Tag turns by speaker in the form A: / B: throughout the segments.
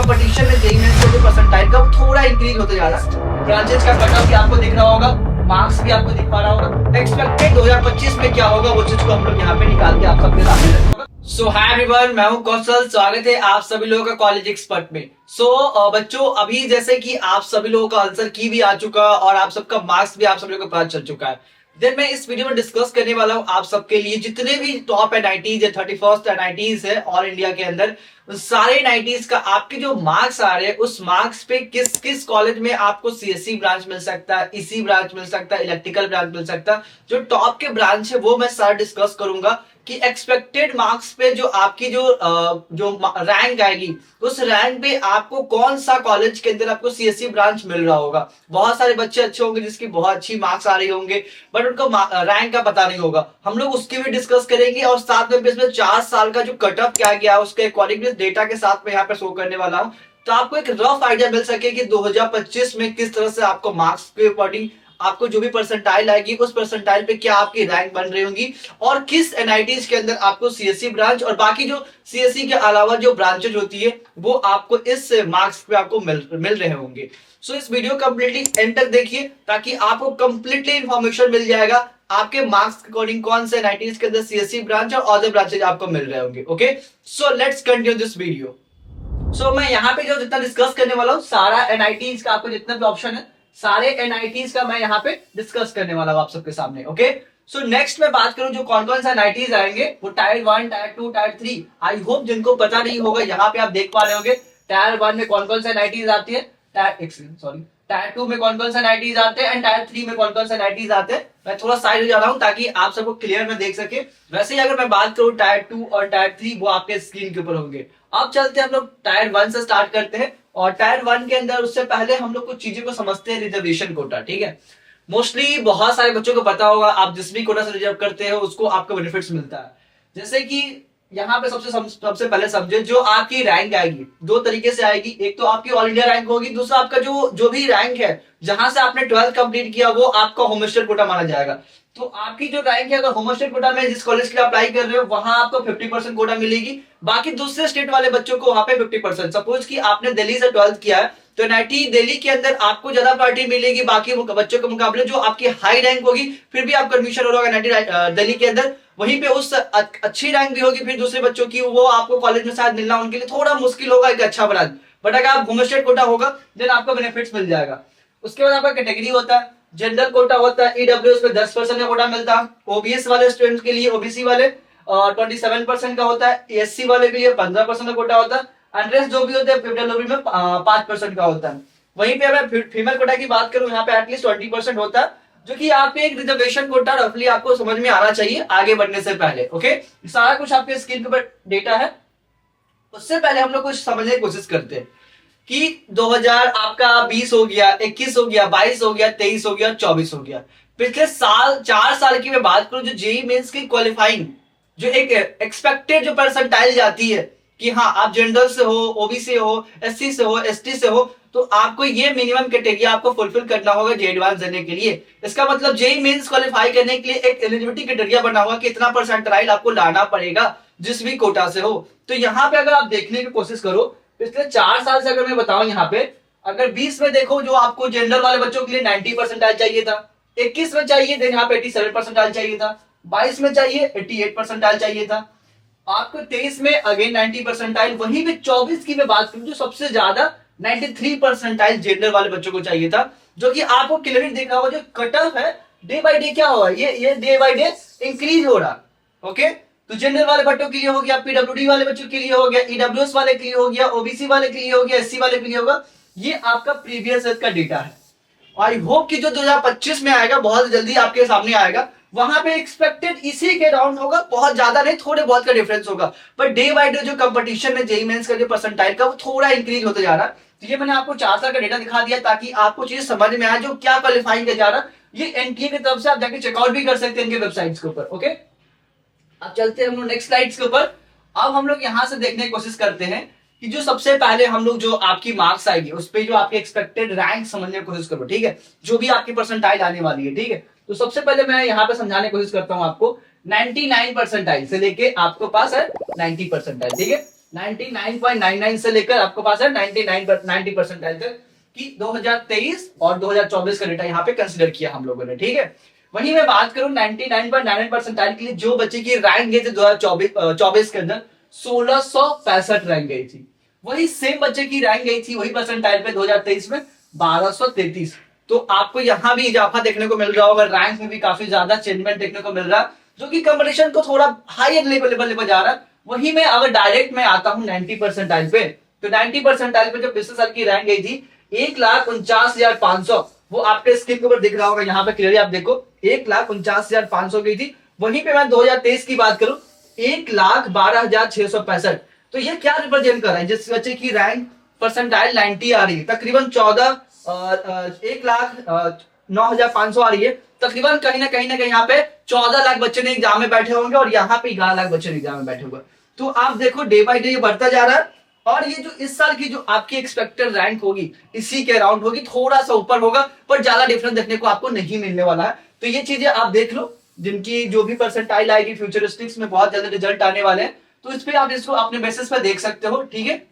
A: Competition में JEE mains के जो परसेंटाइल का वो थोड़ा इंक्रीज होते जा रहा है। ब्रांचेस का कट ऑफ भी आपको दिख रहा होगा, मार्क्स भी आपको दिख पा रहा होगा। एक्सपेक्टेड 2025 में क्या होगा वो चीज को हम लोग यहाँ पे निकाल के आप सबके सामने रखेंगे। सो हाय एवरीवन, मैं हूं कौशल। स्वागत है आप सभी लोगों का कॉलेज एक्सपर्ट में। बच्चों, अभी जैसे कि आप सभी लोगों का आंसर की भी आ चुका और आप सबका मार्क्स भी आप सभी लोगों को पता चल चुका है। देन मैं इस वीडियो में डिस्कस करने वाला हूं आप सबके लिए जितने भी टॉप एनआईटीज है, 31st एनआईटीज है ऑल इंडिया के अंदर, सारे एनआईटीज का आपके जो मार्क्स आ रहे हैं उस मार्क्स पे किस किस कॉलेज में आपको सीएससी ब्रांच मिल सकता है, ईसी ब्रांच मिल सकता है, इलेक्ट्रिकल ब्रांच मिल सकता है। जो टॉप के ब्रांच है वो मैं सारा डिस्कस करूंगा कि एक्सपेक्टेड मार्क्स पे जो आपकी जो रैंक आएगी उस रैंक पे आपको कौन सा कॉलेज के अंदर आपको सीएससी ब्रांच मिल रहा होगा। बहुत सारे बच्चे अच्छे होंगे जिसकी बहुत अच्छी मार्क्स आ रही होंगे बट उनको रैंक का पता नहीं होगा। हम लोग उसकी भी डिस्कस करेंगे और साथ में इसमें 4 साल का जो कट ऑफ क्या गया उसके अकॉर्डिंग डेटा के साथ में यहाँ पे शो करने वाला हूँ, तो आपको एक रफ आइडिया मिल सके कि 2025 में किस तरह से आपको मार्क्स के अकॉर्डिंग आपको जो भी परसेंटाइल आएगी उस परसेंटाइल पे क्या आपकी रैंक बन रही होगी और किस एनआईटीज के अंदर आपको सीएससी ब्रांच और बाकी जो सीएससी के अलावा जो ब्रांचेज होती है वो आपको इस मार्क्स पे आपको मिल रहे होंगे। सो इस वीडियो कंप्लीटली एंड तक देखिए ताकि आपको कंप्लीटली इंफॉर्मेशन मिल जाएगा आपके मार्क्स के अकॉर्डिंग कौन से एनआईटीज के अंदर सीएससी ब्रांच और अदर ब्रांचेज आपको मिल रहे होंगे। Okay, so let's continue this video. So मैं यहाँ पे जो जितना डिस्कस करने वाला हूँ सारा एनआईटीज का आपको जितना भी ऑप्शन है सारे एनआईटीज का मैं यहाँ पे डिस्कस करने वाला हूँ आप सबके सामने। ओके, सो नेक्स्ट मैं बात करूं जो कौन कौन सा एनआईटीज आएंगे वो tyre 1, tyre 2, tyre 3। I hope जिनको पता नहीं होगा यहाँ पे आप देख पा रहे होंगे टायर 1 में कौन कौन सा एनआईटीज आती है, टायर 2 में कौन कौन सा एनआईटीज आते हैं एंड टायर 3 में कौन कौन सा एनआईटीज आते हैं। मैं थोड़ा साइड हो जा रहा हूँ ताकि आप सबको क्लियर में देख सके। वैसे ही अगर मैं बात करूं टायर 2 और टायर 3 वो आपके स्क्रीन के ऊपर होंगे। अब चलते हैं हम लोग टायर 1 से स्टार्ट करते हैं और टायर 1 के अंदर उससे पहले हम लोग कुछ चीजों को समझते हैं। रिजर्वेशन कोटा, ठीक है, मोस्टली बहुत सारे बच्चों को पता होगा आप जिस भी कोटा से रिजर्व करते हो उसको आपको बेनिफिट्स मिलता है। जैसे कि यहाँ पे सबसे पहले समझे जो आपकी रैंक आएगी दो तरीके से आएगी। एक तो आपकी ऑल इंडिया रैंक होगी, दूसरा आपका जो भी रैंक है जहां से आपने 12th कंप्लीट किया वो आपका होमस्टेड कोटा माना जाएगा। तो आपकी जो रैंक है अगर होमस्टेड कोटा में जिस कॉलेज के लिए अप्लाई कर रहे हो वहां आपको 50% कोटा मिलेगी, बाकी दूसरे स्टेट वाले बच्चों को वहां पे 50%। सपोज कि आपने दिल्ली से 12th किया है तो एनआईटी दिल्ली के अंदर आपको ज्यादा पार्टी मिलेगी बाकी बच्चों के मुकाबले। जो आपकी हाई रैंक होगी फिर भी आपका एडमिशन हो रहा होगा एनआईटी दिल्ली के अंदर, वहीं पे उस अच्छी रैंक भी होगी फिर दूसरे बच्चों की वो आपको कॉलेज में शायद मिलना उनके लिए थोड़ा मुश्किल होगा एक अच्छा ब्रांच। बट अगर आप होमस्टेड कोटा होगा देन आपको बेनिफिट्स मिल जाएगा। उसके बाद आपका कैटेगरी होता है, जनरल कोटा होता है, ईडब्ल्यूएस पे 10% का कोटा मिलता है, ओबीएस वाले स्टूडेंट्स के लिए ओबीसी वाले 27% का होता है, एससी वाले के लिए 15% का कोटा होता है, अनरेस्ट जो भी होता है पीडब्ल्यूडी में 5% का होता है। वहीं पे अगर फीमेल कोटा की बात करूं यहाँ पे एटलीस्ट 20% होता है, जो कि आपके एक रिजर्वेशन कोटा रफली आपको समझ में आना चाहिए आगे बढ़ने से पहले। ओके, सारा कुछ आपके स्क्रीन के ऊपर डेटा है। उससे पहले हम लोग कुछ समझने की कोशिश करते हैं कि 2000 आपका 20 हो गया, 21 हो गया, 22 हो गया, 23 हो गया, 24 हो गया। पिछले साल 4 साल की मैं बात करूं जो जेईई मेंस की क्वालिफाइंग जो एक एक्सपेक्टेड जो परसेंटाइल जाती है कि हाँ आप जनरल से हो, ओबीसी हो, एससी से हो, एसटी से हो, तो आपको ये मिनिमम क्राइटेरिया आपको फुलफिल करना होगा जेईई एडवांस देने के लिए। इसका मतलब जेईई मेंस क्वालिफाई करने के लिए एक एलिजिबिलिटी क्राइटेरिया बना हुआ कि इतना परसेंटाइल आपको लाना पड़ेगा जिस भी कोटा से हो। तो यहाँ पे अगर आप देखने की कोशिश करो पिछले 4 साल से अगर मैं बताऊं यहाँ पे अगर 20 में देखो जो आपको जनरल वाले बच्चों के लिए 90% चाहिए था, 21 में चाहिए देन यहाँ पे 87% चाहिए था, 22 में चाहिए 88% चाहिए था, आपको 23 में अगेन 90%। वहीं पे 24 की मैं बात करूं जो सबसे ज्यादा 93% जनरल वाले बच्चों को चाहिए था, जो कि आपको क्लियरली देखा होगा जो कट ऑफ है डे बाय डे क्या हुआ ये डे बाय डे इंक्रीज हो रहा। ओके, तो जनरल वाले बच्चों के लिए हो गया, पीडब्ल्यूडी वाले बच्चों के लिए हो गया, ईडब्ल्यूएस वाले के लिए हो गया, ओबीसी वाले के लिए हो गया, एससी वाले के लिए होगा। ये आपका प्रीवियस ईयर का डेटा है। आई होप कि जो 2025 में आएगा बहुत जल्दी आपके सामने आएगा, वहां पे एक्सपेक्टेड इसी के राउंड होगा, बहुत ज्यादा नहीं थोड़े बहुत का डिफरेंस होगा। पर डे बाय डे जो कंपटीशन है जेईई मेंस का जो परसेंटाइल का वो थोड़ा इंक्रीज होते जा रहा है। तो ये मैंने आपको 4 साल का डेटा दिखा दिया ताकि आपको चीज समझ में आए जो क्या क्वालिफाइंग किया जा रहा है। ये एनटीए की तरफ से आप जाके चेकआउट भी कर सकते हैं इनके वेबसाइट्स के ऊपर। ओके, अब चलते हैं हम लोग नेक्स्ट स्लाइड्स के ऊपर। अब हम लोग यहां से देखने की कोशिश करते हैं कि जो सबसे पहले हम लोग जो आपकी मार्क्स आएगी उस पे जो आपके एक्सपेक्टेड रैंक समझने की कोशिश करो, ठीक है, जो भी आपकी परसेंटाइल आने वाली है। ठीक है, तो सबसे पहले मैं यहाँ पे समझाने की कोशिश करता हूँ आपको 99 परसेंटाइल से लेके आपको पास है 90 परसेंटाइल। ठीक है, 99.99 से लेकर आपके पास है 90 परसेंटाइल तक कि 2023 और 2024 का डेटा यहाँ पे कंसिडर किया हम लोगों ने, ठीक है। वहीं मैं बात करूं 99.99 परसेंटाइल के लिए जो बच्चे की रैंक गई थी 2024 के अंदर 1665 रैंक गई थी। वही सेम बच्चे की रैंक गई थी वही परसेंटाइल पे 2023 में 1233। तो आपको यहाँ भी इजाफा देखने को मिल रहा होगा, रैंक में भी काफी ज्यादा चेंजमेंट देखने को मिल रहा है, जो कि कंपटीशन को थोड़ा हायर लेवल पे जा रहा है। वही में अगर डायरेक्ट मैं आता हूं 90 परसेंटाइल पे, तो 90 परसेंटाइल पे जो पिछले साल की रैंक गई थी 1,49,500, वो आपके स्क्रीन के ऊपर दिख रहा होगा, यहाँ पे क्लियरली आप देखो 1,49,500 गई थी। वहीं पे मैं 2023 की बात करूं 1,12,665। तो ये क्या रिप्रेजेंट कर रहा है, जिस बच्चे की रैंक परसेंटाइल 90 आ रही है, तकरीबन 1,09,500 आ रही है, तकरीबन कहीं ना कहीं यहाँ पे 14 लाख बच्चे ने एग्जाम में बैठे होंगे और यहाँ पे 11 लाख बच्चे एग्जाम में बैठे होंगे। तो आप देखो डे बाय डे ये बढ़ता जा रहा है, और ये जो इस साल की जो आपकी एक्सपेक्टेड रैंक होगी इसी के अराउंड होगी, थोड़ा सा ऊपर होगा, पर ज्यादा डिफरेंस देखने को आपको नहीं मिलने वाला है। तो ये चीजें आप देख लो, जिनकी जो भी परसेंटाइल आएगी फ्यूचरिस्टिक्स में बहुत ज्यादा रिजल्ट आने वाले हैं, तो इस पे आप इसको अपने बेसिस पे देख सकते हो, ठीक है।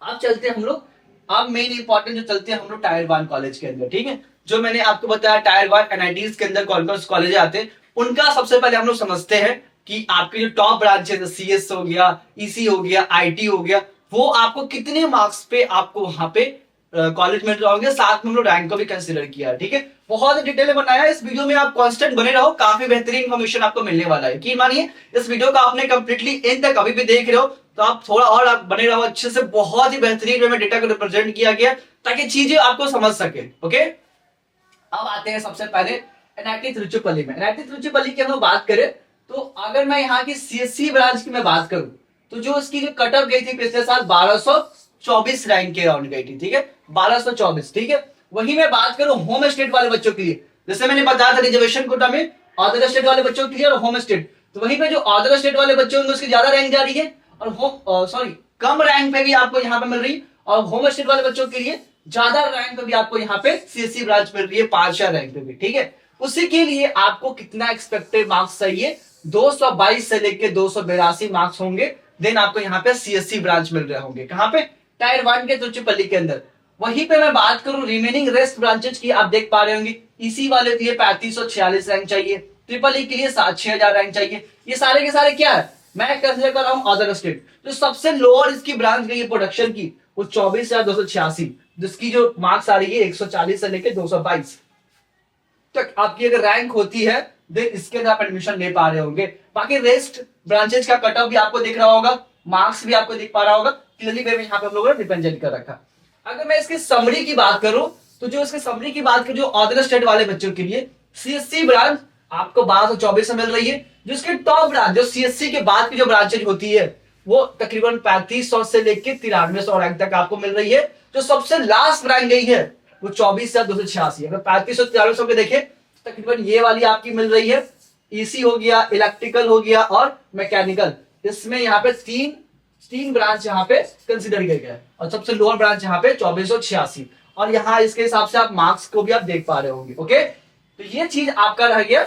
A: अब चलते हैं हम लोग, अब मेन इंपॉर्टेंट जो चलते हैं हम लोग टायर 1 कॉलेज के अंदर, ठीक है। जो मैंने आपको बताया टायर 1 एनआईटीज के अंदर कौन कौन से कॉलेज आते हैं, उनका सबसे पहले हम लोग समझते हैं कि आपके जो टॉप ब्रांच है, सीएस हो गया, ईसी हो गया, आईटी हो गया, वो आपको कितने मार्क्स पे आपको वहां पे कॉलेज मिल रहे होंगे, साथ में हम लोग रैंक को भी कंसीडर किया, ठीक है। बहुत डिटेल में बनाया है, इस वीडियो में आप कांस्टेंट बने रहो, काफी बेहतरीन इन्फॉर्मेशन आपको मिलने वाला है। कि मानिए इस वीडियो को आपने कंप्लीटली एंड तक अभी भी देख रहे हो, तो आप थोड़ा और आप बने रहो अच्छे से, बहुत ही बेहतरीन वे में डेटा को रिप्रेजेंट किया गया ताकि चीजें आपको समझ सके, ओके। अब आते हैं सबसे पहले एनआईटी तिरुचिरापल्ली में। एनआईटी तिरुचिरापल्ली की हम बात करें तो अगर मैं यहाँ की सीएससी ब्रांच की मैं बात करूं, तो जो उसकी जो कट ऑफ गई थी पिछले साल 1224 रैंक के अराउंड गई थी, ठीक है, 1224, ठीक है। वही मैं बात करूं होम स्टेट वाले बच्चों के लिए, जैसे मैंने बताया था रिजर्वेशन कोटा में अदर स्टेट वाले बच्चों के लिए और होम स्टेट, तो वहीं पे जो अदर स्टेट वाले बच्चे होंगे उसकी ज्यादा रैंक जा रही है, और कम रैंक पे भी आपको यहाँ पे मिल रही है, और होम स्टेट वाले बच्चों के लिए ज्यादा रैंक पे भी आपको यहाँ पे सीएससी ब्रांच मिल रही है 5 रैंक पे भी, ठीक है। उसी के लिए आपको कितना एक्सपेक्टेड मार्क्स चाहिए, 222 से लेकर 282 मार्क्स होंगे, देन आपको यहाँ पे सीएससी ब्रांच मिल रहे होंगे, कहाँ पे, टायर 1 के तिरुचिरापल्ली के अंदर। वहीं पे मैं बात करूं रिमेनिंग रेस्ट ब्रांचेस की, आप देख पा रहे होंगे इसी वाले के लिए 3546 रैंक चाहिए, ट्रिपल ई के लिए 6000 रैंक चाहिए। ये सारे के सारे क्या है, मैं कंसीडर कर रहा हूं अदर स्टेट। तो सबसे लोअर इसकी ब्रांच गई है प्रोडक्शन की, वो 24,286, जिसकी जो मार्क्स आ रही है 140 से लेकर 222 तक आपकी अगर रैंक होती है, देन इसके अंदर आप एडमिशन ले पा रहे होंगे। बाकी रेस्ट ब्रांचेस का कट ऑफ भी आपको दिख रहा होगा, मार्क्स भी आपको दिख पा रहा होगा, क्लियरली वे में यहाँ पे हम लोगों ने रिप्रेजेंट कर रखा। अगर मैं इसकी समरी की बात करूं, तो जो इसकी समरी की बात करूं, जो अदर स्टेट वाले बच्चों के लिए सीएससी ब्रांच आपको 1224 से मिल रही है, जो इसके टॉप ब्रांच जो सीएससी के बाद की जो ब्रांचेज होती है वो तकरीबन 3500 से लेकर 9300 रैंक तक आपको मिल रही है। जो सबसे लास्ट रैंक गई है वो 24,286। अगर 3500 9300 के देखें, तकरीबन ये वाली आपकी मिल रही है, ईसी हो गया, इलेक्ट्रिकल हो गया और मैकेनिकल, इसमें यहाँ पे तीन ब्रांच यहाँ पे कंसिडर किया गया है, और सबसे लोअर ब्रांच यहाँ पे 2486, और यहाँ इसके हिसाब से आप मार्क्स को भी आप देख पा रहे होंगे, ओके। तो ये चीज आपका रह गया।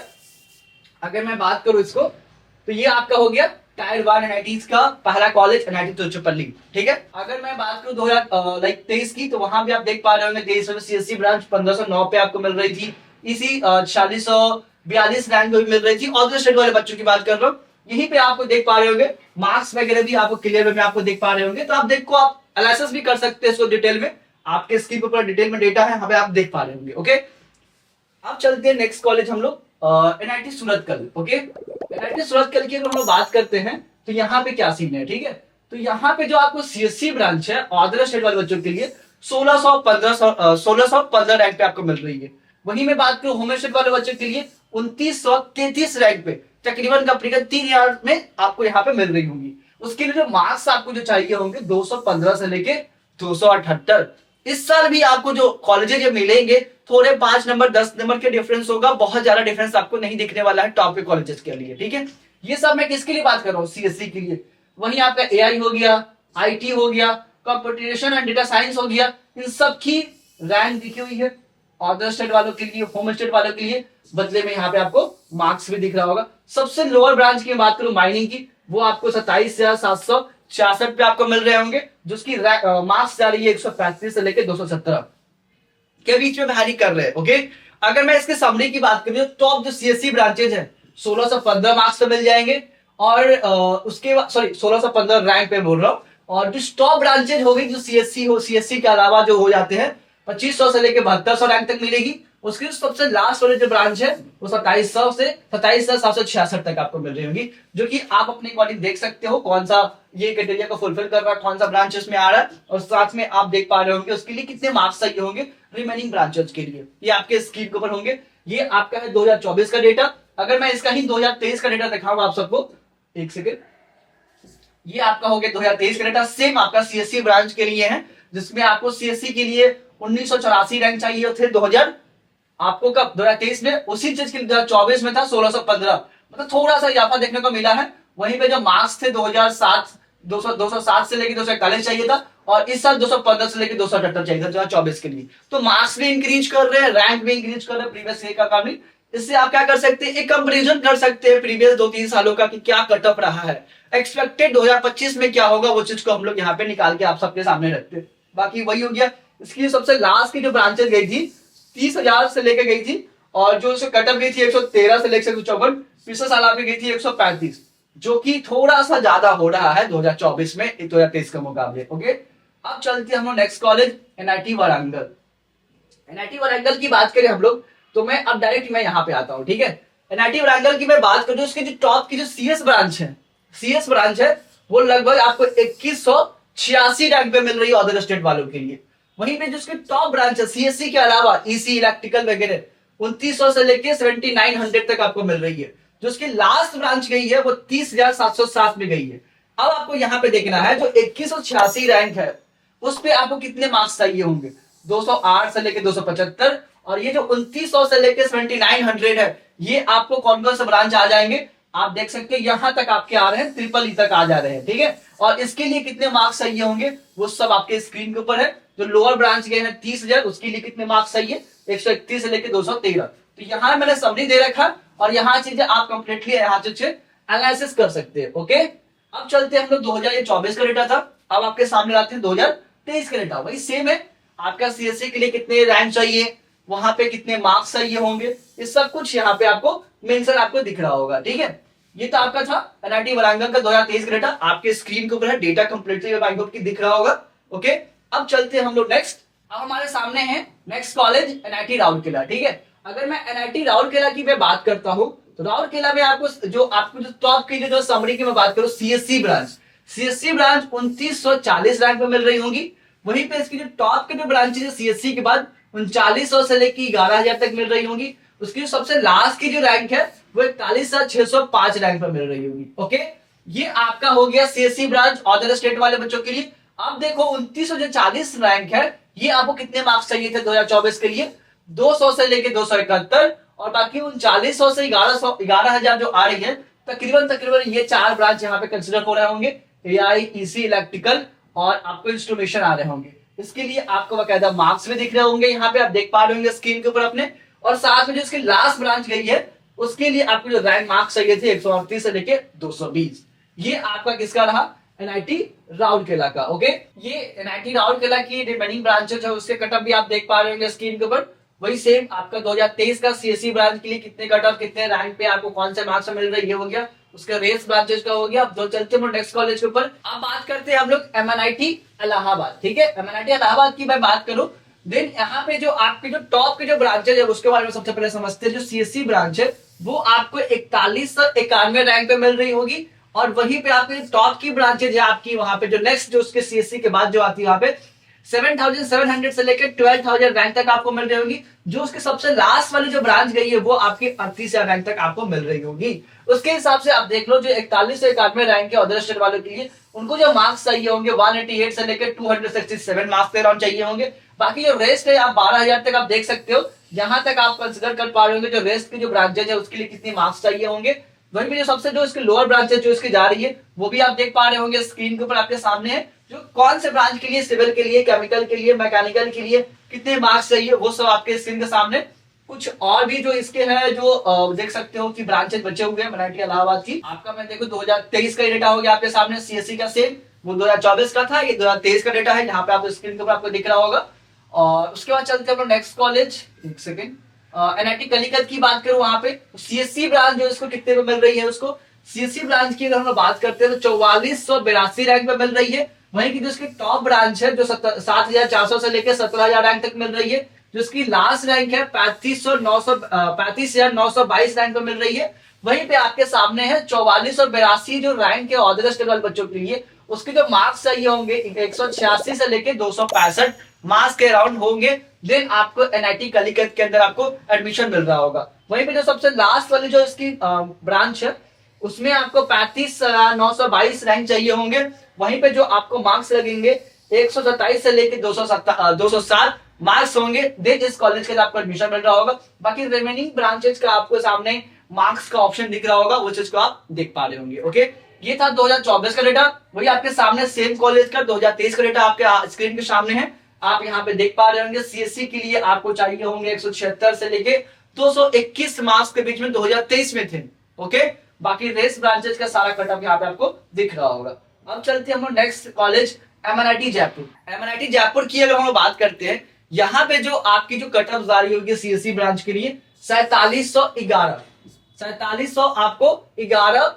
A: अगर मैं बात करूं इसको, तो ये आपका हो गया टायर 1 एनआईटीज का पहला कॉलेज एनआईटी तिरुचिरापल्ली, ठीक है। अगर मैं बात करूं 2023 की, तो वहां भी आप देख पा रहे होंगे 23 में सीएससी ब्रांच 1509 पे आपको मिल रही थी, इसी 4642 रैंक भी मिल रही थी। अदर स्टेट वाले बच्चों की बात कर रहा हूँ, यहीं पे आपको देख पा रहे होंगे, मार्क्स वगैरह भी आपको क्लियर में आपको देख पा रहे होंगे। तो आप देखो, आप एनालिसिस भी कर सकते हैं इसको डिटेल में, आपके स्क्रीन पर पूरा डिटेल में डेटा है, यहाँ पे आप देख पा रहे होंगे, ओके। अब चलते हैं नेक्स्ट कॉलेज हम लोग NIT Surathkal, okay. NIT Surathkal की अगर हम लोग बात करते हैं, तो यहाँ पे क्या सीन है, ठीक है। तो यहाँ पे जो आपको सीएससी ब्रांच है अदर स्टेट वाले बच्चों के लिए 1615 रैंक पे आपको मिल रही है। वहीं मैं बात करूं होम स्टेट वाले बच्चों के लिए 2933 रैंक पे, तकरीबन 3,000 में आपको यहाँ पे मिल रही होंगी। उसके लिए जो मार्क्स आपको जो चाहिए होंगे 215 से लेके 278। इस साल भी आपको जो कॉलेजेस जो मिलेंगे, थोड़े 5 नंबर 10 नंबर के डिफरेंस होगा, बहुत ज्यादा डिफरेंस आपको नहीं दिखने वाला है टॉप के कॉलेजेस के लिए, ठीक है। ये सब मैं किसके लिए बात कर रहा हूँ, सीएससी के लिए। वहीं आपका एआई हो गया, आईटी हो गया, कंप्यूटेशन एंड डेटा साइंस हो गया, इन सब की रैंक दिखी हुई है अदर स्टेट वालों के लिए, होम स्टेट वालों के लिए। बदले में यहाँ पे आपको मार्क्स भी दिख रहा होगा। सबसे लोअर ब्रांच की बात करूं माइनिंग की, वो आपको 27,700 66 पे आपको मिल रहे होंगे, जिसकी मार्क्स जा रही है 135 से लेकर 217 के बीच में वैरी कर रहे हैं। ओके, अगर मैं इसके समरी की बात करूं, टॉप जो सीएससी ब्रांचेज है 1615 मार्क्स पे मिल जाएंगे, और उसके बाद 1615 रैंक पे बोल रहा हूं, और जो टॉप ब्रांचेज हो गई जो सीएससी के अलावा जो हो जाते हैं 2500 से लेकर 7200 रैंक तक मिलेगी। उसकी सबसे लास्ट वाली जो ब्रांच है वो 2700 से 27,766 तक आपको मिल रही होगी, जो कि आप अपने अकॉर्डिंग देख सकते हो कौन सा ये क्राइटेरिया को फुलफिल कर रहा है, कौन सा ब्रांच इसमें आ रहा है, और साथ में आप देख पा रहे होंगे उसके लिए कितने मार्क्स चाहिए होंगे रिमेनिंग ब्रांचेस के लिए। ये आपके स्क्रीन के ऊपर होंगे। ये आपका है 2024 का डेटा। अगर मैं इसका ही 2023 का डेटा दिखाऊं आप सबको, एक सेकेंड, ये आपका हो गया 2023 का डेटा, सेम आपका सीएससी ब्रांच के लिए है, जिसमें आपको सीएससी के लिए 1984 रैंक चाहिए थे 2000 आपको कब 2023 में, उसी चीज के 2024 में था 1615, मतलब थोड़ा सा इजाफा देखने को मिला है। वहीं पे जो मार्क्स थे 207 से लेकर 241 चाहिए था, और इस साल 215 से लेकर 278 चाहिए था 2024 के लिए। तो मार्क्स भी इंक्रीज कर रहे हैं, रैंक भी इंक्रीज कर रहे हैं प्रीवियस ईयर का अकॉर्डिंग। इससे आप क्या कर सकते हैं, एक कंपैरिजन कर सकते हैं प्रीवियस 2-3 सालों का कि क्या कट ऑफ रहा है, एक्सपेक्टेड 2025 में क्या होगा, वो चीज को हम लोग यहाँ पे निकाल के आप सबके सामने रखते हैं। बाकी वही हो गया। इसकी सबसे लास्ट की जो ब्रांचेस गई थी 30,000 से लेकर गई थी, और जो उसको कट ऑफ गई थी 113 से लेकर 154, पिछले साल आपकी गई थी 135, जो कि थोड़ा सा ज्यादा हो रहा है 2024 में 2023 के मुकाबले। ओके, अब चलते हैं हम लोग next college NIT Warangal. NIT Warangal की बात करें हम लोग, तो मैं अब डायरेक्ट मैं यहाँ पे आता हूँ। ठीक है, एनआईटी वारंगल की मैं बात करूँ, उसकी जो टॉप की जो सीएस ब्रांच है वो लगभग आपको 2186 रैंक पे मिल रही है अदर स्टेट वालों के लिए। वहीं पे जो उसके टॉप ब्रांच है सीएससी के अलावा ईसी इलेक्ट्रिकल वगैरह 2900 से लेके 7900 तक आपको मिल रही है। जो उसकी लास्ट ब्रांच गई है वो 30,707 में गई है। अब आपको यहाँ पे देखना है जो 2186 रैंक है उस पे आपको कितने मार्क्स चाहिए होंगे, 208 से लेके 275, और ये जो 2900 से लेके 7900 है ये आपको कौन कौन से ब्रांच आ जाएंगे आप देख सकते हैं, यहां तक आपके आ रहे हैं, ट्रिपल ई तक आ जा रहे हैं। ठीक है, और इसके लिए कितने मार्क्स चाहिए होंगे वो सब आपके स्क्रीन के ऊपर है। जो लोअर ब्रांच गए हैं 30,000, उसके लिए कितने मार्क्स चाहिए 131 से लेके 213। तो यहाँ मैंने समरी दे रखा, और यहाँ चीजें आप कंप्लीटली यहाँ से एनालिसिस कर सकते हैं। ओके, अब चलते हैं हम लोग 2024 का डेटा था, अब आपके सामने लाते हैं 2023 का डेटा। वही सेम है, आपका सीएससी के लिए कितने रैंक चाहिए, वहां पे कितने मार्क्स चाहिए होंगे, ये सब कुछ यहाँ पे आपको मेंशन आपको दिख रहा होगा। ठीक है, ये तो आपका था एनआईटी वारंगल का 2023 का डेटा, आपके स्क्रीन के ऊपर है, डेटा कंप्लीटली आई होप की दिख रहा होगा। ओके, अब चलते हैं हम लोग नेक्स्ट। अब हमारे सामने है नेक्स्ट कॉलेज एनआईटी राउरकेला। ठीक है, अगर मैं एनआईटी राउरकेला की मैं बात करता हूं तो राउरकेला में आपको जो टॉप की जो समरी की मैं बात करूं, सीएससी ब्रांच 2940 रैंक पे मिल रही होंगी। वहीं पे इसकी जो टॉप के जो ब्रांचेज है सीएससी के बाद 3900 से लेकर 11,000 तक मिल रही होंगी। उसकी जो सबसे लास्ट की जो रैंक है वो 41,605 रैंक पर मिल रही होगी। ओके, ये आपका हो गया सीएससी ब्रांच अदर स्टेट वाले बच्चों के लिए। अब देखो 2940 रैंक है, ये आपको कितने मार्क्स चाहिए थे 2024 के लिए, 200 से लेके 271, और बाकी 3900 से 11,000 जो आ रही है, तकरीबन ये 4 ब्रांच यहाँ पे कंसिडर हो रहे होंगे, एआई, ईसी, इलेक्ट्रिकल, और आपको इंस्ट्रूमेशन आ रहे होंगे। इसके लिए आपको बाकायदा मार्क्स में दिख रहे होंगे, यहाँ पे आप देख पा रहे होंगे स्क्रीन के ऊपर अपने, और साथ में जो इसकी लास्ट ब्रांच गई है उसके लिए आपको जो रैंक मार्क्स चाहिए थे 138 से लेके 220। ये आपका किसका रहा, एनआईटी राउरकेला का। ओके, ये एनआईटी राउरकेला की रिमेनिंग ब्रांचेज है उसके कट ऑफ भी आप देख पा रहे होंगे स्क्रीन के ऊपर। वही सेम आपका 2023 का सीएससी ब्रांच के लिए कितने कट ऑफ, कितने रैंक पे आपको कौन से मार्क्स मिल रहे हैं, ये हो गया। उसका रेस ब्रांचेज का हो गया। अब जो चलते हैं नेक्स्ट कॉलेज के ऊपर, अब बात करते हैं हम लोग एमएनआईटी इलाहाबाद। ठीक है, एमएनआइटी इलाहाबाद की मैं बात करूं, देन यहाँ पे जो आपके जो टॉप के जो ब्रांचेज है उसके बारे में सबसे पहले समझते हैं। जो सीएससी ब्रांच है वो आपको 4191 रैंक पे मिल रही होगी, और वहीं पे आपके टॉप की ब्रांचेज है आपकी वहां पे जो नेक्स्ट जो उसके सीएससी के बाद जो आती है वहां पे 7,700 से लेकर 12,000 रैंक तक आपको मिल रही होगी। जो उसके सबसे लास्ट वाली जो ब्रांच गई है वो आपकी 38,000 रैंक तक आपको मिल रही होगी। उसके हिसाब से आप देख लो जो 41 से 91 रैंक के अदर स्टेट वालों के लिए उनको जो मार्क्स चाहिए होंगे 188 से लेकर 267 मार्क्स के अराउंड चाहिए होंगे। बाकी जो रेस्ट है आप 12,000 तक आप देख सकते हो, यहाँ तक आप कंसिडर कर पा रहे होंगे। जो रेस्ट की जो ब्रांचेज है उसके लिए कितने मार्क्स चाहिए होंगे। वहीं पे जो सबसे जो इसकी लोअर ब्रांचेज जो इसकी जा रही है वो भी आप देख पा रहे होंगे स्क्रीन के ऊपर आपके सामने है। जो कौन से ब्रांच के लिए, सिविल के लिए, केमिकल के लिए, मैकेनिकल के लिए कितने मार्क्स चाहिए वो सब आपके स्क्रीन के सामने। कुछ और भी जो इसके हैं जो देख सकते हो कि ब्रांचेज बचे हुए हैं एमएनआईटी इलाहाबाद की। आपका मैं देखो 2023 का डेटा हो गया आपके सामने सीएससी का सेम। वो 2024 का था, ये 2023 का डेटा है, यहाँ पे आपको स्क्रीन के ऊपर आपको दिख रहा होगा। और उसके बाद चलते हैं हम नेक्स्ट कॉलेज, एक सेकेंड, एनआईटी कलिकत की बात करूं, वहां पे सीएससी ब्रांच जो इसको कितने पे मिल रही है, उसको सीएससी ब्रांच की अगर हम बात करते हैं तो 4482 रैंक पे मिल रही है। वहीं की जो इसकी टॉप ब्रांच है जो 7400 से लेकर 17000 रैंक तक मिल रही है। जो इसकी लास्ट रैंक है 35,922 रैंक पे मिल रही है। वहीं पे आपके सामने है 44 और 82 जो रैंक है ऑर्डिनरी स्टेट वाले बच्चों के लिए, उसके जो मार्क्स चाहिए होंगे 186 से लेके 265 मार्क्स के अराउंड होंगे। देन आपको एनआईटी कलिकत के अंदर आपको एडमिशन मिल रहा होगा। वहीं पे जो सबसे लास्ट वाली जो इसकी ब्रांच है उसमें आपको 35,922 रैंक चाहिए होंगे। वहीं पे जो आपको मार्क्स लगेंगे 127 से लेके 207 मार्क्स होंगे। देन इस कॉलेज के अंदर आपको एडमिशन मिल रहा होगा। बाकी रिमेनिंग ब्रांचेस का आपको सामने मार्क्स का ऑप्शन दिख रहा होगा, वो चीज को आप देख पा रहे होंगे। ओके, ये था 2024 का डेटा। वही आपके सामने सेम कॉलेज का 2023 का डेटा आपके स्क्रीन के सामने है, आप यहाँ पे देख पा रहे होंगे। सीएससी के लिए आपको चाहिए होंगे 176 से लेके 221 मार्क्स के बीच में 2023 में थे। ओके, बाकी रेस ब्रांचेस का सारा कटअप यहाँ पे आपको दिख रहा होगा। अब चलते हैं हम next college MNIT Jaipur. MNIT Jaipur की अगर हम बात करते हैं, यहाँ पे जो आपकी जो कटअप जारी होगी सीएससी ब्रांच के लिए 4711 आपको 11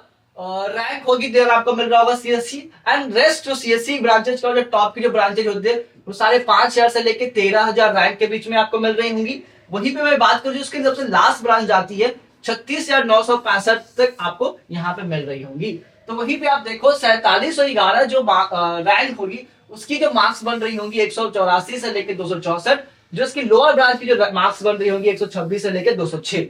A: रैंक होगी, देर आपको मिल रहा होगा सीएससी। एंड रेस्ट जो सीएससी ब्रांचेस का जो टॉप की जो ब्रांचेज होते हैं वो सारे 5000 से लेके 13000 रैंक के बीच में आपको मिल रही होंगी। वहीं पे मैं बात करूं उसकी सबसे लास्ट ब्रांच जाती है 36,965 तक आपको यहाँ पे मिल रही होंगी। तो वहीं पे आप देखो 4711 जो रैंक होगी उसकी जो मार्क्स बन रही होंगी 184 से लेके 264, जो इसकी लोअर ब्रांच की जो मार्क्स बन रही होंगी 126 से लेके 206।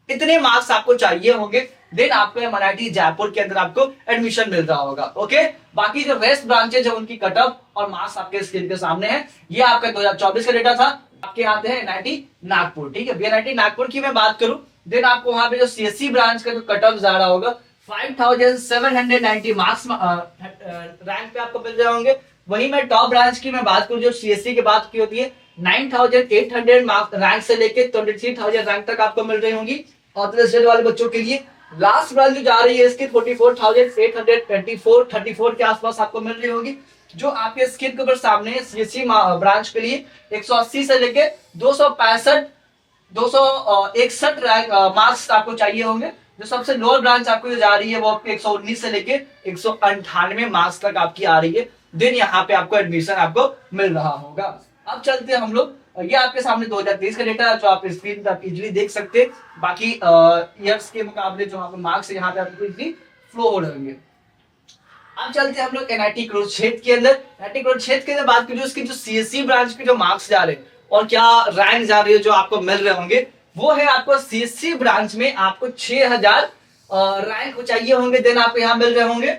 A: इतने मार्क्स आपको चाहिए होंगे, देन आपको एमएनआईटी जयपुर के अंदर आपको एडमिशन मिल रहा होगा। ओके, बाकी जो रेस्ट ब्रांचेज है उनकी कटअप और मार्क्स आपके स्क्रीन के सामने है। ये आपका 2024 का डेटा था। आपके आते हैं एनआईटी नागपुर। ठीक है, एनआईटी नागपुर की मैं बात करूं, देन आपको वहां पे जो सीएससी ब्रांच का जो कटअप जा रहा होगा 5790 मार्क्स रैंक पे आपको मिल रहे होंगे। वहीं मैं टॉप ब्रांच की मैं बात करूं जो सीएससी की बात की होती है 9800 मार्क्स रैंक से लेके 23,000 रैंक तक आपको मिल रही होंगी। ऑथराइज्ड वाले बच्चों के लिए लास्ट ब्रांच जो जा रही है इसकी 44,834 के आसपास आपको मिल रही होगी। जो आपके स्क्रीन के ऊपर सामने सीएससी ब्रांच के लिए 180 से लेके 261 रैंक मार्क्स आपको चाहिए होंगे। जो सबसे लोअर ब्रांच आपको जो जा रही है वो आपके 119 से लेके 198 मार्क्स तक आपकी आ रही है। देन यहाँ पे आपको एडमिशन आपको मिल रहा होगा। अब चलते हैं हम लोग, ये आपके सामने 2023 का डेटा जो आप स्क्रीन पर आप इजीली देख सकते हैं। बाकी ईयर्स के मुकाबले जो यहाँ पे मार्क्स है यहाँ पे आपको इजीली फ्लो हो रहेंगे। अब चलते हैं हम लोग एनआईटी कुरुक्षेत्र के अंदर। एनआईटी कुरुक्षेत्र के अंदर बात करें उसकी जो सीएससी ब्रांच के जो मार्क्स जा रहे हैं और क्या रैंक जा रही है जो आपको मिल रहे होंगे, वो है आपको सीएससी ब्रांच में आपको 6000 रैंक चाहिए होंगे। देन आपको यहाँ मिल रहे होंगे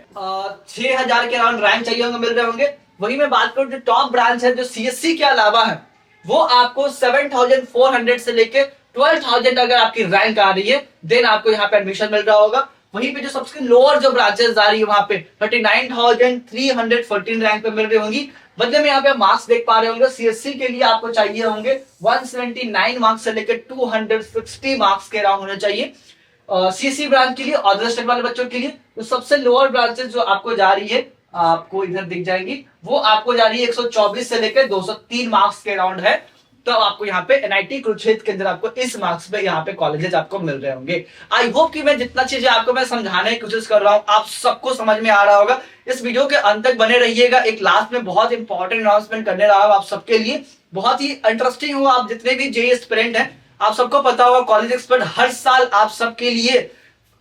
A: 6000 के अराउंड रैंक चाहिए होंगे, मिल रहे होंगे। वही मैं बात करूं जो टॉप ब्रांच है जो सीएससी के अलावा है वो आपको 7400 से लेके 12,000 अगर आपकी रैंक आ रही है देन आपको यहाँ पे एडमिशन मिल रहा होगा। वहीं पे जो सबसे लोअर जो ब्रांचेस आ रही है वहां पे 39,314 रैंक पे मिल रही होंगी। बदले में यहाँ पे मार्क्स देख पा रहे होंगे सीएससी के लिए आपको चाहिए होंगे 179 मार्क्स से लेकर 260 मार्क्स के अराउंड होने चाहिए सीएससी ब्रांच के लिए। अदर स्टेट वाले बच्चों के लिए तो सबसे लोअर ब्रांचेस जो आपको जा रही है आपको इधर दिख जाएंगी, वो आपको जा रही है 124 से लेकर 203 मार्क्स के अराउंड है। तो आपको यहाँ पे एनआईटी कुरुक्षेत्र के अंदर आपको इस मार्क्स पे यहाँ पे कॉलेजेस आपको मिल रहे होंगे। आई होप कि मैं जितना चीजें आपको मैं समझाने की कोशिश कर रहा हूँ आप सबको समझ में आ रहा होगा। इस वीडियो के अंत तक बने रहिएगा। एक लास्ट में बहुत इंपॉर्टेंट अनाउंसमेंट करने रहा हूँ आप सबके लिए, बहुत ही इंटरेस्टिंग हो। आप जितने भी जेईई एस्पिरेंट हैं आप सबको पता होगा कॉलेज एक्सपर्ट हर साल आप सबके लिए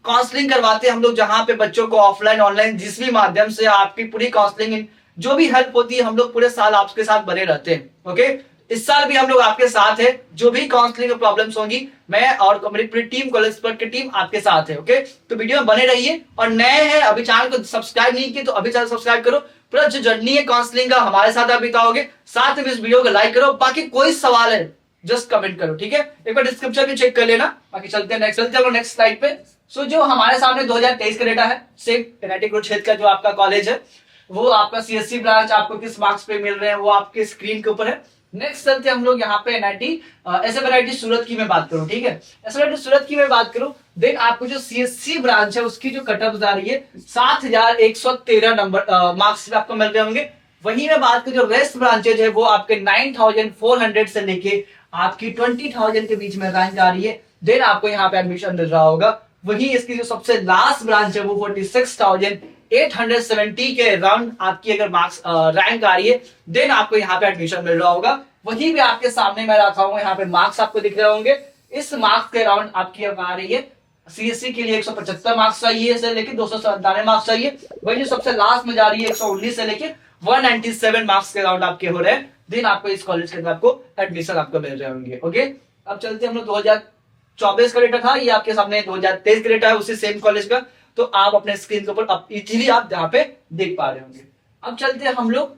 A: काउंसलिंग करवाते हैं हम लोग, जहां पे बच्चों को ऑफलाइन ऑनलाइन जिस भी माध्यम से आपकी पूरी काउंसलिंग जो भी हेल्प होती है हम लोग पूरे साल आपके साथ बने रहते हैं। ओके, इस साल भी हम लोग आपके साथ है। जो भी काउंसलिंग प्रॉब्लम्स होंगी मैं और मेरी पूरी टीम कॉलेज एक्सपर्ट की टीम आपके साथ है। ओके, तो वीडियो में बने रहिए और नए हैं अभी चैनल को सब्सक्राइब नहीं किए तो अभी चैनल सब्सक्राइब करो। पूरा जो जर्नी है काउंसलिंग का हमारे साथ आप बिताओगे, साथ में इस वीडियो को लाइक करो। बाकी कोई सवाल है जस्ट कमेंट करो, ठीक है। एक बार डिस्क्रिप्शन भी चेक कर लेना। बाकी चलते हैं नेक्स्ट स्लाइड पे। सो जो हमारे सामने 2023 का डेटा है सेम एनआईटी कुरुक्षेत्र का जो आपका कॉलेज है वो आपका सीएससी ब्रांच आपको किस मार्क्स पे मिल रहे हैं वो आपके स्क्रीन के ऊपर है। नेक्स्ट चलते हम लोग यहाँ पे एनआईटी एसएफएनआईटी सूरत की मैं बात करूं, ठीक है। एसएफएनआईटी सूरत की मैं बात करूं देन आपको जो सीएससी ब्रांच है उसकी जो कट ऑफ आ रही है 7113 नंबर मार्क्स पे आपको मिल रहे होंगे। वहीं मैं बात करूं जो रेस्ट ब्रांचेज है वो आपके 9400 से लेके आपकी 20,000 के बीच में रैंक आ रही है, देन आपको यहाँ पे एडमिशन मिल रहा होगा। वहीं इसकी जो सबसे लास्ट ब्रांच है वो 46,870 के अराउंड आपकी अगर मार्क्स रैंक आ रही है, देन आपको यहाँ पे एडमिशन मिल रहा होगा। वहीं भी आपके सामने मैं रखा हूँ, यहाँ पे मार्क्स आपको दिख रहे होंगे। इस मार्क्स के अराउंड आपकी अब आ रही है सीएससी के लिए 175 मार्क्स चाहिए से लेके 297 मार्क्स चाहिए। वही जो सबसे लास्ट में जा रही है 119 से लेके 197 मार्क्स के अराउंड आपके हो रहे हैं, देन आपको इस कॉलेज के अंदर आपको एडमिशन आपको मिल रहे होंगे। ओके, अब चलते हम लोग 2024 का डेटा था, ये आपके सामने 2023 का डेटा है उसी सेम कॉलेज का, तो आप अपने स्क्रीन के ऊपर इजीली आप यहाँ पे देख पा रहे होंगे। अब चलते हैं हम लोग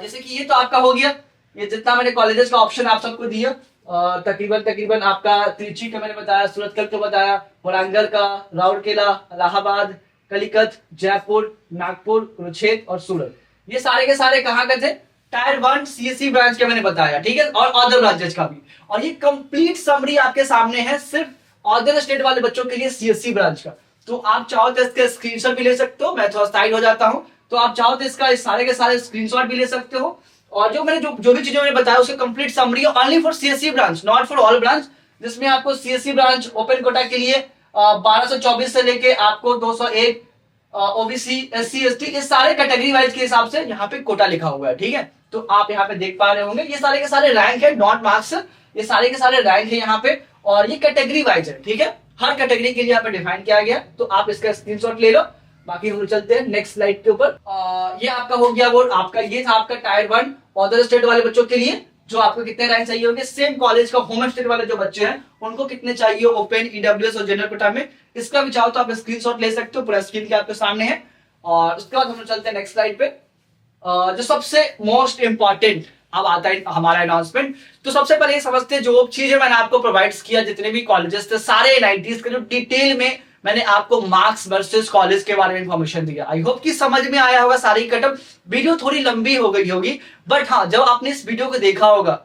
A: जैसे कि ये तो आपका हो गया, ये जितना मैंने कॉलेजेस का ऑप्शन आप सबको दिया, तकरीबन आपका त्रिची का मैंने बताया, सूरतकल का बताया, वारंगल का, राउरकेला, इलाहाबाद, कलिकत, जयपुर, नागपुर, कुरुक्षेत्र और सूरत, ये सारे के सारे कहाँ के थे, टायर 1 सीएससी ब्रांच के मैंने बताया, ठीक है, और अदर ब्रांचेस का भी। और ये कंप्लीट समरी आपके सामने है सिर्फ अदर स्टेट वाले बच्चों के लिए सीएससी ब्रांच का। तो आप चाहो तो इसका स्क्रीनशॉट भी ले सकते हो, मैं थोड़ा साइड हो जाता हूं, तो आप चाहो तो इसका सारे के सारे स्क्रीनशॉट भी ले सकते हो। और जो मैंने जो भी चीजें मैंने बताया उसकी complete summary only for CSC branch, not for all branch, जिसमें आपको सीएससी ब्रांच ओपन कोटा के लिए 1224 से लेके आपको 201 ओबीसी, एससी, एसटी, इस सारे कैटेगरी वाइज के हिसाब से यहाँ पे कोटा लिखा हुआ है, ठीक है। तो आप यहाँ पे देख पा रहे होंगे ये सारे के सारे रैंक है, नॉट मार्क्स, ये सारे के सारे रैंक है यहाँ पे, और ये कैटेगरी वाइज है, ठीक है, हर कैटेगरी के लिए यहाँ पे डिफाइन किया गया। तो आप इसका स्क्रीनशॉट ले लो। बाकी हम चलते हैं नेक्स्ट स्लाइड के ऊपर। ये आपका हो गया वो आपका, ये था आपका टायर 1 अदर स्टेट वाले बच्चों के लिए, जो आपको कितने रैंक चाहिए होंगे। सेम कॉलेज का होम स्टेट वाले जो बच्चे हैं उनको कितने चाहिए ओपन, ईडब्ल्यूएस और जनरल कोटा में, इसका भी चाहो तो आप स्क्रीनशॉट ले सकते हो, पूरा स्क्रीन के आपके सामने है। और उसके बाद हम चलते हैं नेक्स्ट स्लाइड पे। जो सबसे मोस्ट इंपॉर्टेंट अब आता है हमारा अनाउंसमेंट। तो सबसे पहले समझते हैं जो चीजें मैंने आपको प्रोवाइड किया, जितने भी कॉलेजेस थे सारे 90s के, जो डिटेल में मैंने आपको मार्क्स वर्सेस कॉलेज के बारे में इंफॉर्मेशन दिया। आई होप कि समझ में आया होगा सारी कटअप। वीडियो थोड़ी लंबी हो गई होगी, बट हाँ जब आपने इस वीडियो को देखा होगा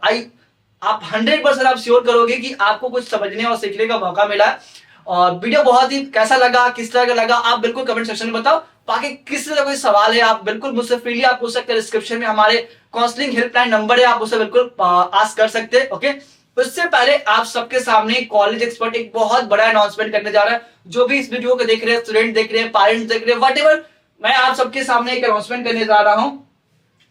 A: आप 100% आप श्योर करोगे कि आपको कुछ समझने और सीखने का मौका मिला। और वीडियो बहुत ही कैसा लगा, किस तरह का लगा, आप बिल्कुल कमेंट सेक्शन में बताओ। बाकी किसी तरह कोई सवाल है आप बिल्कुल मुझसे फ्रीली आप पूछ सकते हैं। डिस्क्रिप्शन में हमारे काउंसलिंग हेल्पलाइन नंबर है, आप उसे बिल्कुल आस्क कर सकते हैं। ओके, उससे पहले आप सबके सामने कॉलेज एक्सपर्ट एक बहुत बड़ा अनाउंसमेंट करने जा रहा है। जो भी इस वीडियो को देख रहे हैं, स्टूडेंट देख रहे हैं, पेरेंट्स देख रहे हैं, व्हाटएवर, मैं आप सबके सामने एक अनाउंसमेंट करने जा रहा हूं,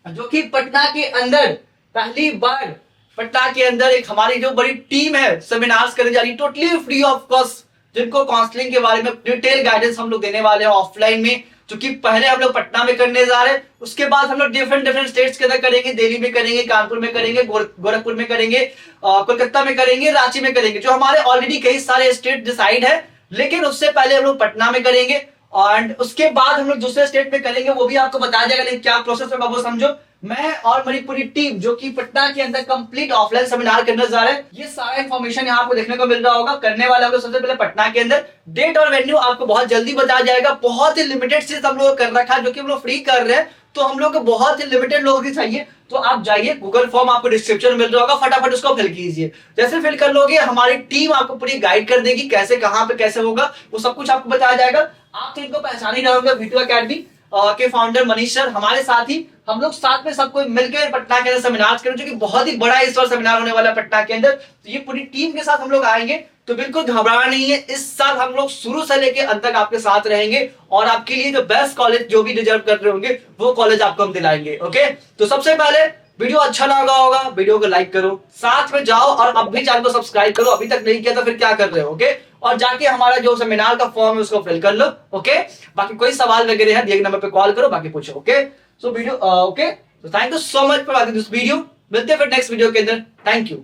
A: जो कि पटना के अंदर पहली बार पटना के अंदर एक हमारी जो बड़ी टीम है सेमिनार्स करने जा रही है, टोटली फ्री ऑफ कॉस्ट, जिनको काउंसलिंग के बारे में डिटेल गाइडेंस हम लोग देने वाले हैं ऑफलाइन में। क्योंकि पहले हम लोग पटना में करने जा रहे हैं, उसके बाद हम लोग डिफरेंट स्टेट्स के अंदर करेंगे, दिल्ली में करेंगे, कानपुर में करेंगे, गोरखपुर में करेंगे, कोलकाता में करेंगे, रांची में करेंगे, जो हमारे ऑलरेडी कई सारे स्टेट डिसाइड है। लेकिन उससे पहले हम लोग पटना में करेंगे और उसके बाद हम लोग दूसरे स्टेट में करेंगे, वो भी आपको बताया जाएगा। लेकिन क्या प्रोसेस होगा वो समझो। मैं और मेरी पूरी टीम जो कि पटना के अंदर कंप्लीट ऑफलाइन सेमिनार करने जा रहे हैं, ये सारा इंफॉर्मेशन यहाँ आपको देखने को मिल रहा होगा। करने वाले होगा सबसे पहले पटना के अंदर, डेट और वेन्यू आपको बहुत जल्दी बताया जाएगा। बहुत ही लिमिटेड चीज हम लोग कर रखा है, जो कि हम लोग फ्री कर रहे हैं, तो हम लोग को बहुत ही लिमिटेड लोगों की चाहिए। तो आप जाइए, गूगल फॉर्म आपको डिस्क्रिप्शन में मिल रहा होगा, फटाफट उसको फिल कीजिए। जैसे फिल कर लोगे हमारी टीम आपको पूरी गाइड कर देगी, कैसे कहां पे कैसे होगा वो सब कुछ आपको बताया जाएगा। आप तो इनको पहचान ही रहे होंगे, V2 Academy के फाउंडर मनीष सर हमारे साथ ही, हम लोग साथ में सबको मिलकर पटना के अंदर सेमिनार करें, जो कि बहुत ही बड़ा इस बार सेमिनार होने वाला है पटना के अंदर। तो ये पूरी टीम के साथ हम लोग आएंगे, तो बिल्कुल घबराना नहीं है। इस साल हम लोग शुरू से लेके अंत तक आपके साथ रहेंगे और आपके लिए जो बेस्ट कॉलेज जो भी डिजर्व कर रहे होंगे वो कॉलेज आपको हम दिलाएंगे। ओके, तो सबसे पहले वीडियो अच्छा लगा होगा, वीडियो को लाइक करो, साथ में जाओ और अब भी चैनल को सब्सक्राइब करो। अभी तक नहीं किया तो फिर क्या कर रहे हो। ओके, और जाके हमारा जो सेमिनार का फॉर्म है उसको फिल कर लो। ओके, बाकी कोई सवाल वगैरह है दिए नंबर पे कॉल करो, बाकी पूछो। ओके, सो वीडियो ओके, तो thank you so much for watching this video. मिलते हैं फिर नेक्स्ट वीडियो के अंदर। Thank you.